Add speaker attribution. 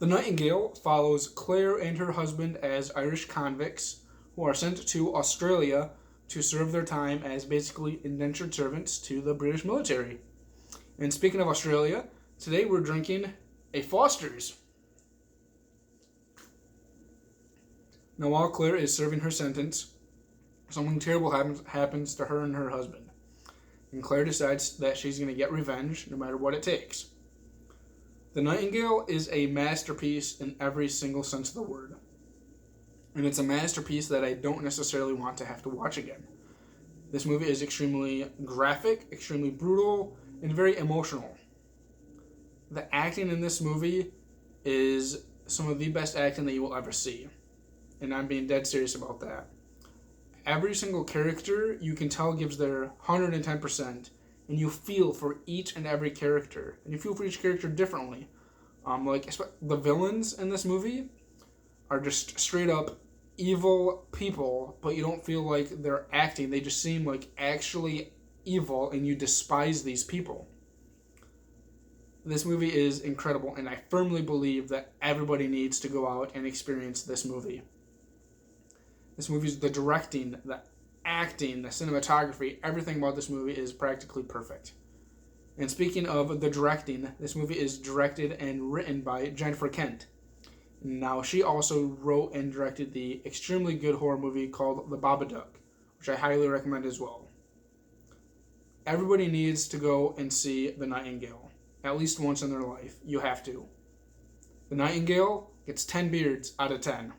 Speaker 1: The Nightingale follows Claire and her husband as Irish convicts who are sent to Australia to serve their time as basically indentured servants to the British military. And speaking of Australia, today we're drinking a Foster's. Now, while Claire is serving her sentence, something terrible happens to her and her husband. And Claire decides that she's going to get revenge no matter what it takes. The Nightingale is a masterpiece in every single sense of the word. And it's a masterpiece that I don't necessarily want to have to watch again. This movie is extremely graphic, extremely brutal, and very emotional. The acting in this movie is some of the best acting that you will ever see. And I'm being dead serious about that. Every single character, you can tell, gives their 110%, and you feel for each and every character. And you feel for each character differently. Like the villains in this movie are just straight up evil people, but you don't feel like they're acting. They just seem like actually evil, and you despise these people. This movie is incredible, and I firmly believe that everybody needs to go out and experience this movie. This movie's the directing, the acting, the cinematography, everything about this movie is practically perfect. And speaking of the directing, this movie is directed and written by Jennifer Kent. Now, she also wrote and directed the extremely good horror movie called The Babadook, which I highly recommend as well. Everybody needs to go and see The Nightingale, at least once in their life. You have to. The Nightingale gets 10 beards out of 10.